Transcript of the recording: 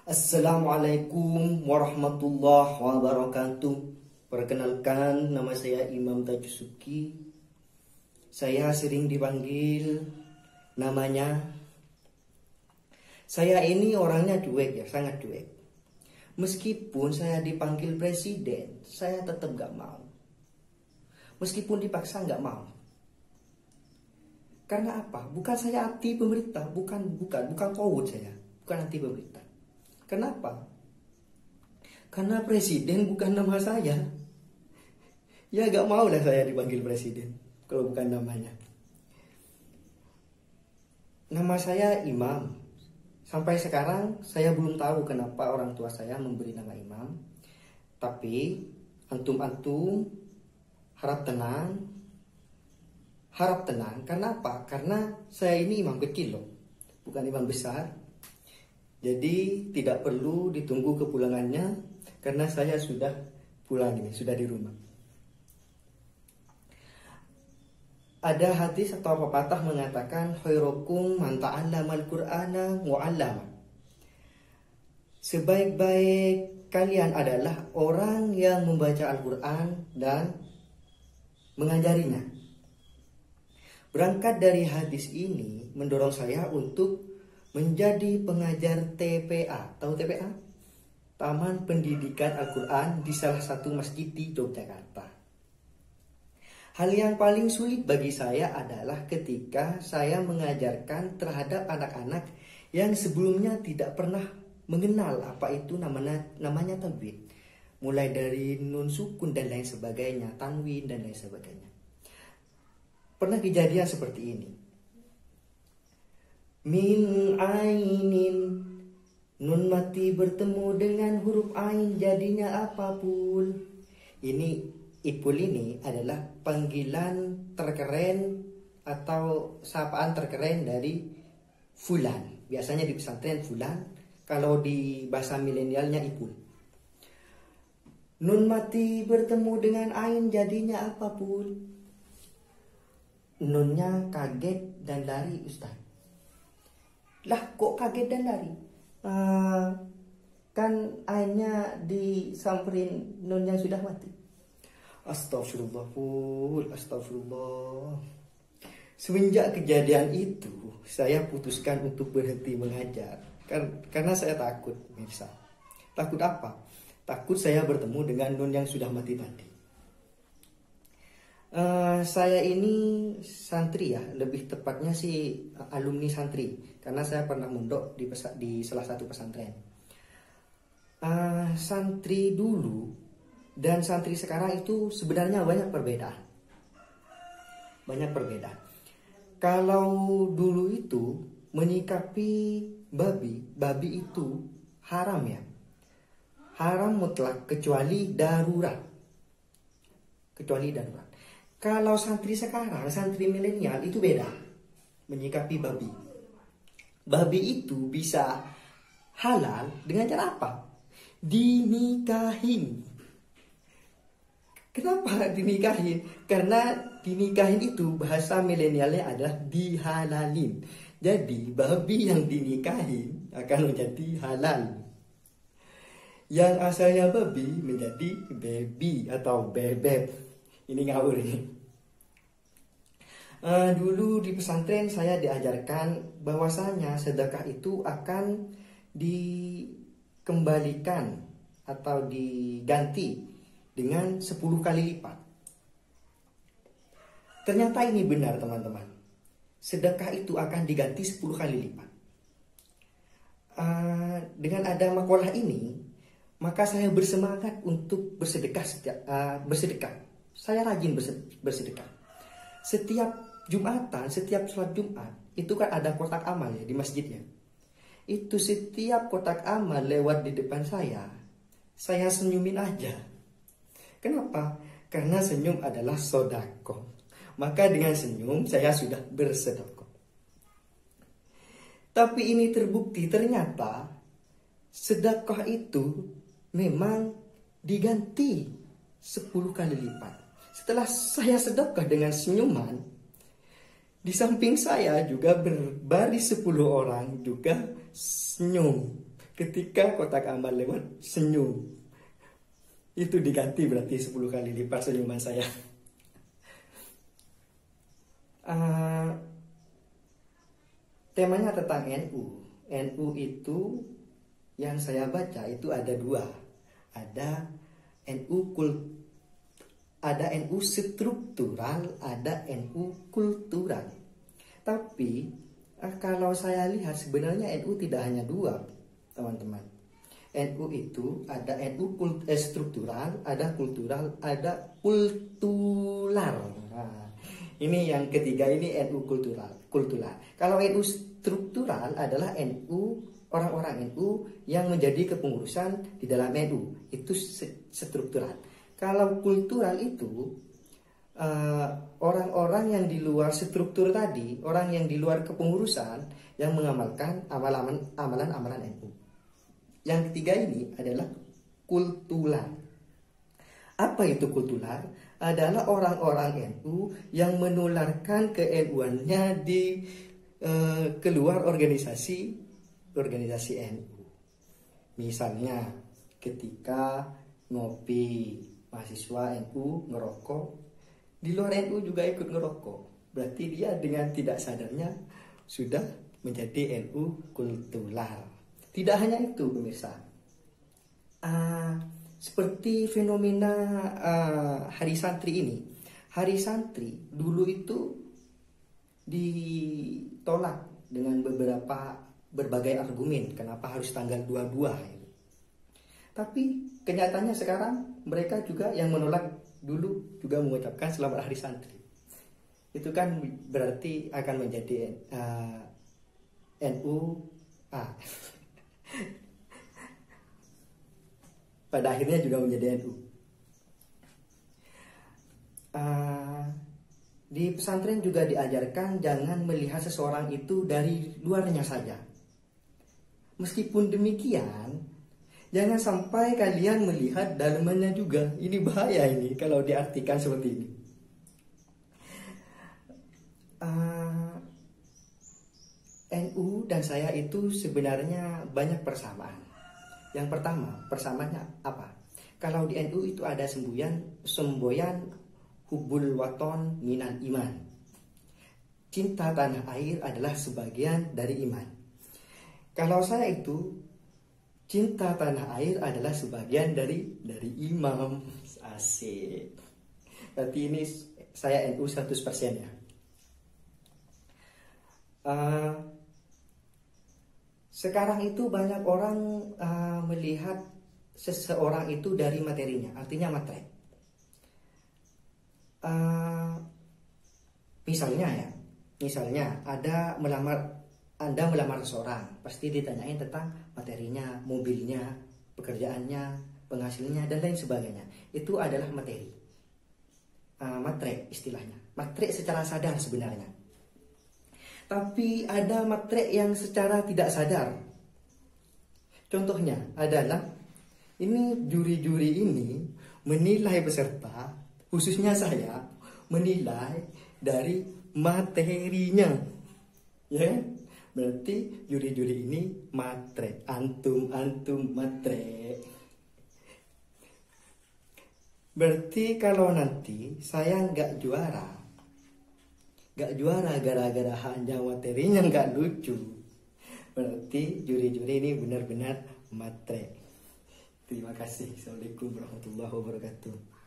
Assalamualaikum warahmatullahi wabarakatuh. Perkenalkan, nama saya Imam Tajusuki. Saya sering dipanggil namanya. Saya ini orangnya cuek ya, sangat cuek. Meskipun saya dipanggil presiden, saya tetap gak mau. Meskipun dipaksa gak mau. Karena apa? Bukan saya anti pemerintah, bukan kowut saya, bukan anti pemerintah. Kenapa? Karena presiden bukan nama saya. Ya gak mau lah saya dipanggil presiden kalau bukan namanya. Nama saya Imam. Sampai sekarang saya belum tahu kenapa orang tua saya memberi nama Imam. Tapi antum-antum harap tenang. Harap tenang. Karena apa? Karena saya ini imam kecil loh, bukan imam besar. Jadi tidak perlu ditunggu kepulangannya, karena saya sudah pulang ini, sudah di rumah. Ada hadis atau pepatah mengatakan khairukum man ta'allamal Qur'ana wa 'allama. Sebaik-baik kalian adalah orang yang membaca Al-Qur'an dan mengajarinya. Berangkat dari hadis ini mendorong saya untuk menjadi pengajar TPA. Tahu TPA? Taman Pendidikan Al-Quran di salah satu masjid di Yogyakarta. Hal yang paling sulit bagi saya adalah ketika saya mengajarkan terhadap anak-anak yang sebelumnya tidak pernah mengenal apa itu namanya tajwid. Mulai dari nun sukun dan lain sebagainya, tanwin dan lain sebagainya. Pernah kejadian seperti ini. Min ainin, nun mati bertemu dengan huruf ain jadinya apapun. Ini ipul ini adalah panggilan terkeren atau sapaan terkeren dari fulan. Biasanya di pesantren fulan, kalau di bahasa milenialnya ipul. Nun mati bertemu dengan ain jadinya apapun. Nunnya kaget dan lari, Ustaz. Lah kok kaget dan lari? Kan ainnya disamperin nunnya sudah mati. Astagfirullah. Semenjak kejadian itu saya putuskan untuk berhenti mengajar. Karena saya takut, pemirsa. Takut apa? Takut saya bertemu dengan nun yang sudah mati tadi. Saya ini santri ya, lebih tepatnya sih alumni santri, karena saya pernah mondok di salah satu pesantren. Santri dulu dan santri sekarang itu sebenarnya banyak perbedaan. Kalau dulu itu menyikapi babi itu haram ya, haram mutlak kecuali darurat. Kalau santri sekarang, santri milenial itu beda menyikapi babi. Babi itu bisa halal dengan cara apa? Dinikahin. Kenapa dinikahin? Karena dinikahin itu bahasa milenialnya adalah dihalalin. Jadi babi yang dinikahin akan menjadi halal. Yang asalnya babi menjadi baby atau bebek. Ini ngawur ini. Dulu di pesantren saya diajarkan bahwasanya sedekah itu akan dikembalikan atau diganti dengan 10 kali lipat. Ternyata ini benar teman-teman. Sedekah itu akan diganti 10 kali lipat. Dengan ada makalah ini, maka saya bersemangat untuk bersedekah. Saya rajin bersedekah. Setiap Jumatan, setiap sholat Jumat, itu kan ada kotak amal ya di masjidnya. Itu setiap kotak amal lewat di depan saya senyumin aja. Kenapa? Karena senyum adalah sedekah. Maka dengan senyum saya sudah bersedekah. Tapi ini terbukti ternyata sedekah itu memang diganti 10 kali lipat. Setelah saya sedekah dengan senyuman, di samping saya juga berbaris 10 orang juga senyum. Ketika kotak amal lewat, senyum. Itu diganti berarti 10 kali lipat senyuman saya. Temanya tentang NU. NU itu yang saya baca itu ada dua. Ada NU struktural, ada NU kultural. Tapi kalau saya lihat sebenarnya NU tidak hanya dua, teman-teman. NU itu ada struktural, ada kultural, ada kultural. Nah, ini yang ketiga, ini NU kultural. Kalau NU struktural adalah orang-orang NU yang menjadi kepengurusan di dalam NU, itu struktural. Kalau kultural itu orang-orang yang di luar struktur tadi, orang yang di luar kepengurusan yang mengamalkan amalan-amalan NU. Yang ketiga ini adalah kultural. Apa itu kultural? Adalah orang-orang NU yang menularkan ke-NU-annya di keluar organisasi NU. Misalnya ketika ngopi, mahasiswa NU ngerokok, di luar NU juga ikut ngerokok. Berarti dia dengan tidak sadarnya sudah menjadi NU kultural. Tidak hanya itu pemirsa, seperti fenomena Hari Santri ini. Hari Santri dulu itu ditolak dengan berbagai argumen kenapa harus tanggal 22. Tapi kenyataannya sekarang mereka juga yang menolak dulu juga mengucapkan selamat Hari Santri. Itu kan berarti akan menjadi NU pada akhirnya juga menjadi NU. Di pesantren juga diajarkan jangan melihat seseorang itu dari luarnya saja. Meskipun demikian, jangan sampai kalian melihat dalamannya juga. Ini bahaya ini kalau diartikan seperti ini. NU dan saya itu sebenarnya banyak persamaan. Yang pertama, persamaannya apa? Kalau di NU itu ada semboyan hubul waton minan iman. Cinta tanah air adalah sebagian dari iman. Kalau saya itu, cinta tanah air adalah sebagian dari imam. Asik. Berarti ini saya NU 100% ya. Sekarang itu banyak orang melihat seseorang itu dari materinya, artinya matre. Misalnya Anda melamar seseorang, pasti ditanyain tentang materinya, mobilnya, pekerjaannya, penghasilnya, dan lain sebagainya. Itu adalah materi. Matre istilahnya. Matre secara sadar sebenarnya. Tapi ada matre yang secara tidak sadar. Contohnya adalah ini juri-juri ini menilai peserta, khususnya saya, menilai dari materinya. Ya, berarti juri-juri ini matre, antum matre. Berarti kalau nanti saya nggak juara gara-gara hanya materinya nggak lucu, berarti juri-juri ini benar-benar matre. Terima kasih. Assalamualaikum warahmatullahi wabarakatuh.